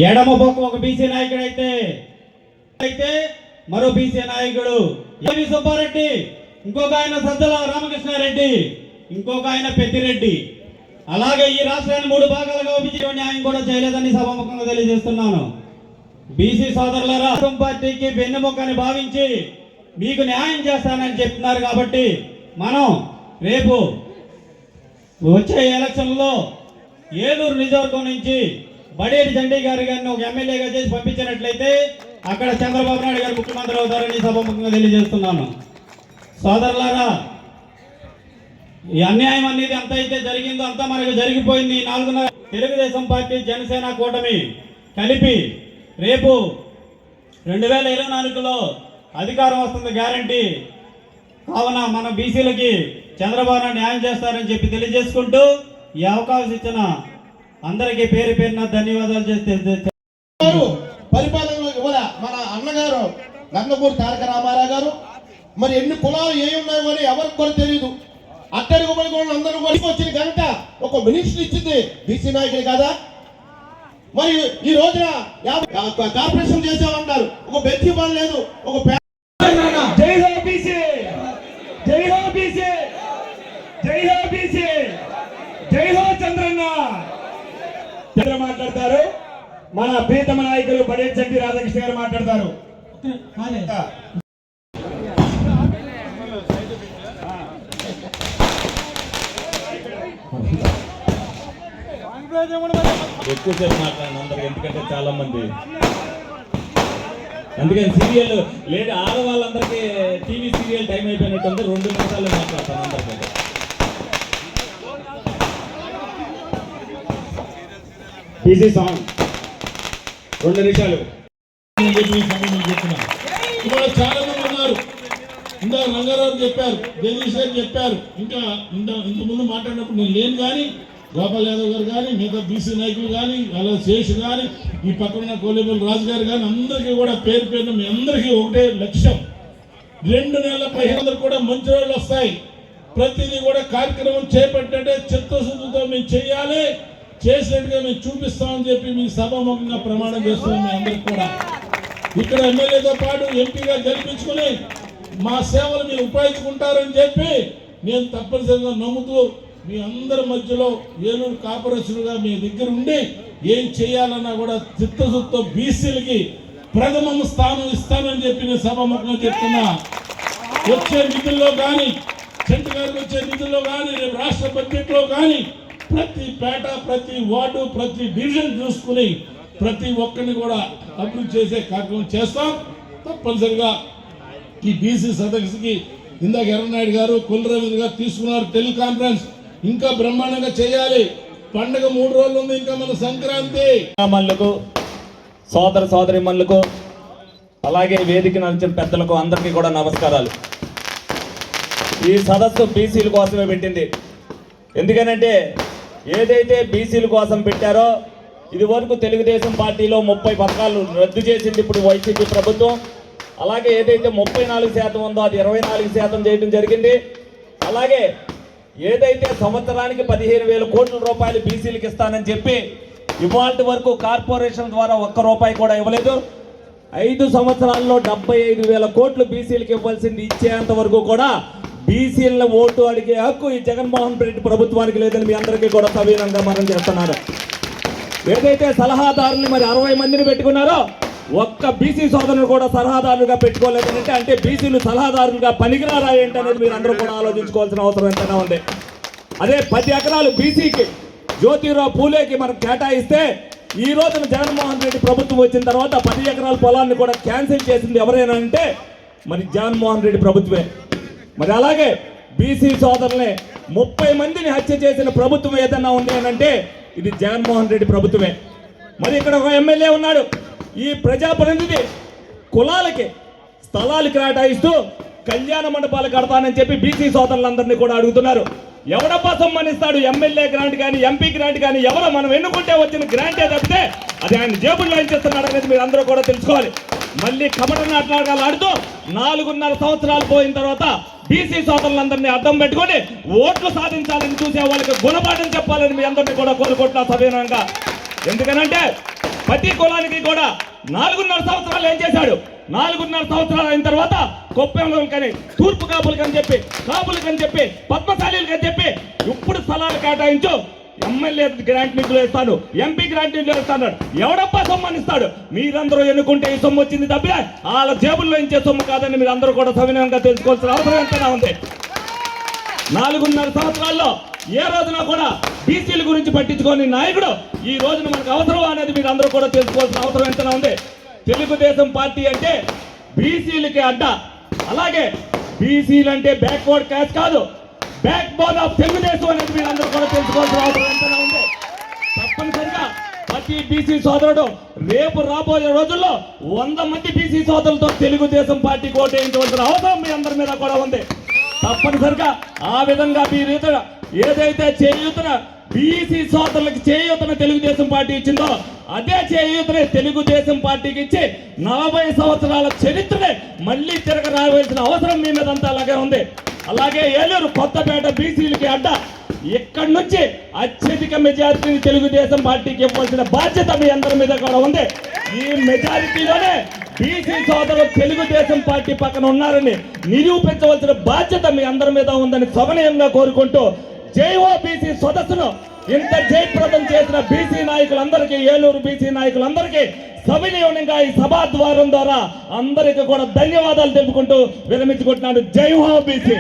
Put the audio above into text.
ఎడమ పక్క ఒక బీసీ నాయకుడు అయితే మరో బీసీ నాయకుడు ఏవి సుబ్బారెడ్డి, ఇంకొక ఆయన సజ్జల రామకృష్ణారెడ్డి, ఇంకొక ఆయన పెద్దిరెడ్డి. అలాగే ఈ రాష్ట్రాన్ని 3 భాగాలుగా విభజించే న్యాయం కూడా చేయలేదని సభాముఖంగా తెలియజేస్తున్నాను. బీసీ సోదరులారా, పార్టీకి వెన్నెముకని భావించి మీకు న్యాయం చేస్తానని చెప్తున్నారు కాబట్టి మనం రేపు వచ్చే ఎలక్షన్లో ఏలూరు నియోజకవర్గం నుంచి బడేటి చండీ గారిని ఒక ఎమ్మెల్యేగా చేసి పంపించినట్లయితే అక్కడ చంద్రబాబు నాయుడు గారు ముఖ్యమంత్రి అవుతారని సభాముఖంగా తెలియజేస్తున్నాను. సోదరులారా, ఈ అన్యాయం అనేది అంత అయితే జరిగిందో అంతా మనకు జరిగిపోయింది. 4 తెలుగుదేశం పార్టీ జనసేన కూటమి కలిపి రేపు 2024లో అధికారం వస్తుంది గ్యారంటీ. కావున మన బీసీలకి చంద్రబాబు నాయుడు న్యాయం చేస్తారని చెప్పి తెలియజేసుకుంటూ ఈ అవకాశం ఇచ్చిన అందరికీ పేరు పేరున ధన్యవాదాలు చేస్తే పరిపాలనలో ఇవ్వలే మన అన్నగారు నందమూరి తారక రామారావు గారు. మరి ఎన్ని కులాలు ఏ ఉన్నాయో అని ఎవరికి కూడా తెలియదు. అట్టడికి పడి అందరూ వచ్చిన గంట ఒక మినిస్టర్ ఇచ్చింది బీసీ నాయకులు కదా. మరి ఈ రోజున కార్పొరేషన్ చేసామన్నారు, ఒక బెంచి పని లేదు. ఒక జై హో బీసీ, జై హో బీసీ, జై హో బీసీ, జై హో చంద్రన్న మాట్లాడతారు. మన ప్రీతమ నాయకులు బడేటి చండీ రాధాకృష్ణ గారు మాట్లాడతారు. ఎక్కువసేపు మాట్లాడిన అందరికి, ఎందుకంటే చాలా మంది అందుకని సీరియల్ లేదు. ఆడవాళ్ళందరికీ టీవీ సీరియల్ టైం అయిపోయినట్టుంది. 2 నిమిషాలు మాట్లాడతాను అందరికీ. బీసీ సాంగ్ 2 నిమిషాలు. ఇవాళ చాలా మంది ఉన్నారు. ఇందాక రంగారావు చెప్పారు, జగదీష్ గారు చెప్పారు, ఇంకా ఇంతకుముందు మాట్లాడినప్పుడు నేను లేను. కానీ గోపాల్ యాదవ్ గారు కానీ, మిగతా బీసీ నాయకులు కానీ, అలా శేష్ కానీ, ఈ పక్కన కోలేపల్లి రాజు గారు కానీ, అందరికీ కూడా పేరు పేరున మీ అందరికీ ఒకటే లక్ష్యం. 2 నెలల 15 కూడా మంచి రోజులు వస్తాయి. ప్రతిదీ కూడా కార్యక్రమం చేపట్టే చిత్తశుద్ధితో మేము చేయాలి, చేసినట్టుగా మేము చూపిస్తామని చెప్పి మీ సభాముఖంగా ప్రమాణం చేస్తున్నాం. మీ అందరికి కూడా ఇక్కడ ఎమ్మెల్యేతో పాటు ఎంపీగా గెలిపించుకుని మా సేవలు మీరు ఉపయోగించుకుంటారని చెప్పి నేను తప్పనిసరిగా నమ్ముతూ మీ అందరి మధ్యలో ఏలూరు కార్పొరేషన్గా మీ దగ్గర ఉండి ఏం చేయాలన్నా కూడా చిత్తశుద్ధితో బీసీలకి ప్రథమ స్థానం ఇస్తానని చెప్పి నేను సభాముఖంగా చెప్తున్నా. వచ్చే నిధుల్లో కానీ, చెంటు గారికి వచ్చే నిధుల్లో కానీ, రేపు రాష్ట్ర బడ్జెట్లో కానీ ప్రతి పేట, ప్రతి వార్డు, ప్రతి డివిజన్ చూసుకుని ప్రతి ఒక్కరిని కూడా అభివృద్ధి చేసే కార్యక్రమం చేస్తాం. తప్పనిసరిగా ఈ బీసీ సదస్సుకి ఇందాక ఎర్రనాయుడు గారు, కొల్లు గారు తీసుకున్నారు టెలికాన్ఫరెన్స్. ఇంకా బ్రహ్మాండంగా చేయాలి. పండుగ 3 రోజులు ఉంది, ఇంకా మన సంక్రాంతి. మల్లుకు, సోదర సోదరి మల్లుకు, అలాగే వేదిక నడిచిన పెద్దలకు అందరికీ కూడా నమస్కారాలు. ఈ సదస్సు బీసీల కోసమే పెట్టింది. ఎందుకనంటే ఏదైతే బీసీల కోసం పెట్టారో, ఇది వరకు తెలుగుదేశం పార్టీలో 30 పథకాలు రద్దు చేసింది ఇప్పుడు వైసీపీ ప్రభుత్వం. అలాగే ఏదైతే 34% ఉందో అది 24% చేయడం జరిగింది. అలాగే ఏదైతే సంవత్సరానికి 15,000 కోట్ల రూపాయలు బీసీలకు ఇస్తానని చెప్పి ఇవాళ వరకు కార్పొరేషన్ ద్వారా 1 రూపాయి కూడా ఇవ్వలేదు. 5 సంవత్సరాల్లో 75,000 కోట్లు బీసీలకు ఇవ్వాల్సింది ఇచ్చేంత వరకు కూడా బీసీలను ఓటు అడిగే హక్కు ఈ జగన్మోహన్ రెడ్డి ప్రభుత్వానికి లేదని మీ అందరికీ కూడా సవీనంగా మనం చేస్తున్నారు. ఏదైతే సలహాదారుని మరి 60 మందిని పెట్టుకున్నారో ఒక్క బీసీ సోదరులు కూడా సలహాదారులుగా పెట్టుకోలేదంటే అంటే బీసీలు సలహాదారులుగా పనికిరారా ఏంటనేది మీరు అందరూ కూడా ఆలోచించుకోవాల్సిన అవసరం ఎంతైనా ఉంది. అదే 10 ఎకరాలు బీసీకి జ్యోతిరావు పూలేకి మనం కేటాయిస్తే ఈ రోజున జగన్మోహన్ రెడ్డి ప్రభుత్వం వచ్చిన తర్వాత 10 ఎకరాల పొలాన్ని కూడా క్యాన్సిల్ చేసింది ఎవరైనా అంటే మరి జగన్మోహన్ రెడ్డి ప్రభుత్వమే. మరి అలాగే బీసీ సోదరుల్ని 30 మందిని హత్య చేసిన ప్రభుత్వం ఏదన్నా ఉంది అంటే ఇది జగన్మోహన్ రెడ్డి ప్రభుత్వమే. మరి ఇక్కడ ఒక ఎమ్మెల్యే ఉన్నాడు, ఈ ప్రజాప్రతినిధి కులాలకి స్థలాలు కేటాయిస్తూ కళ్యాణ మండపాలు కడతానని చెప్పి బీసీ సోదరులందరినీ కూడా అడుగుతున్నారు. ఎవడబ్బా సమ్మానిస్తాడు? ఎమ్మెల్యే గ్రాంట్ కానీ, ఎంపీ గ్రాంట్ కానీ ఎవరో మనం ఎన్నుకుంటే వచ్చిన గ్రాంటే తప్పితే అది ఆయన జేబుల్లో ఏం చేస్తున్నాడు అనేది మీరు అందరూ కూడా తెలుసుకోవాలి. మళ్ళీ కబడ్డీ నాటకాలు ఆడుతూ 4.5 సంవత్సరాలు పోయిన తర్వాత బీసీ సోదరులందరినీ అడ్డం పెట్టుకొని ఓట్లు సాధించాలని చూసే వాళ్ళకి గుణపాఠం చెప్పాలని మీ అందరినీ కూడా కోరుకుంటున్నా సవినయంగా. ఎందుకనంటే ప్రతి కులానికి కూడా 4.5 సంవత్సరాలు ఏం చేశాడు? 4.5 సంవత్సరాలు అయిన తర్వాత కొప్పెంలోకని, తూర్పు కాపులకని చెప్పి, కాపులకని చెప్పి, పద్మశాలీలకని చెప్పి ఇప్పుడు స్థలాలు కేటాయించు, ఎమ్మెల్యే గ్రాంట్ నిధులు ఇస్తాను, ఎంపీ గ్రాంట్ నిధులు ఇస్తాను. ఎవడబ్బా సొమ్మనిస్తాడు? మీరందరూ ఎన్నుకుంటే ఈ సొమ్ము వచ్చింది తప్పితే వాళ్ళ జేబుల్లో ఇచ్చే సొమ్ము కాదని మీరు అందరూ కూడా సవినయంగా తెలుసుకోవాల్సిన అవసరం ఎంతైనా ఉంది. 4.5 సంవత్సరాల్లో ఏ రోజున కూడా బీసీల గురించి పట్టించుకోని నాయకుడు ఈ రోజున మనకు అవసరం అనేది మీరు అందరూ కూడా తెలుసుకోవాల్సిన అవసరం ఎంతైనా ఉంది. తెలుగుదేశం పార్టీ అంటే బీసీలకి అడ్డ. అలాగే బీసీలు అంటే బ్యాక్వర్డ్ క్యాస్ట్ కాదు, బ్యాక్ బోన్ ఆఫ్ తెలుగుదేశం అనేది మీరు అందరూ కూడా తెలుసుకోవాల్సిన అవసరం ఎంతైనా ఉంది. తప్పనిసరిగా ప్రతి బీసీ సోదరుడు రేపు రాబోయే రోజుల్లో 100 మంది బీసీ సోదరులతో తెలుగుదేశం పార్టీకి ఓటేయించవలసిన అవసరం మీ అందరి మీద కూడా ఉంది. తప్పనిసరిగా ఆ విధంగా మీరు ఏదైతే చేయూతన బీసీ సోదరులకు చేయూతన తెలుగుదేశం పార్టీ ఇచ్చిందో అదే చేయూతనే తెలుగుదేశం పార్టీకి ఇచ్చి 40 సంవత్సరాల చరిత్రనే మళ్ళీ తిరగ రావాల్సిన అవసరం మీ మీద అంతా అలాగే ఉంది. అలాగే ఏలూరు కొత్తపేట బీసీలకి అడ్డ. ఇక్కడి నుంచి అత్యధిక మెజారిటీని తెలుగుదేశం పార్టీకి ఇవ్వాల్సిన బాధ్యత మీ అందరి మీద కూడా ఉంది. ఈ మెజారిటీలోనే బీసీ సోదరులు తెలుగుదేశం పార్టీ పక్కన ఉన్నారని నిరూపించవలసిన బాధ్యత మీ అందరి మీద ఉందని సవినయంగా కోరుకుంటూ జైఓ బీసీ సదస్సును ఇంత జయప్రదం చేసిన బీసీ నాయకులందరికీ, ఏలూరు బీసీ నాయకులందరికీ సవినయంగా ఈ సభా ద్వారం ద్వారా అందరికీ కూడా ధన్యవాదాలు తెలుపుకుంటూ విరమించుకుంటున్నాను. జై హో బీసీ.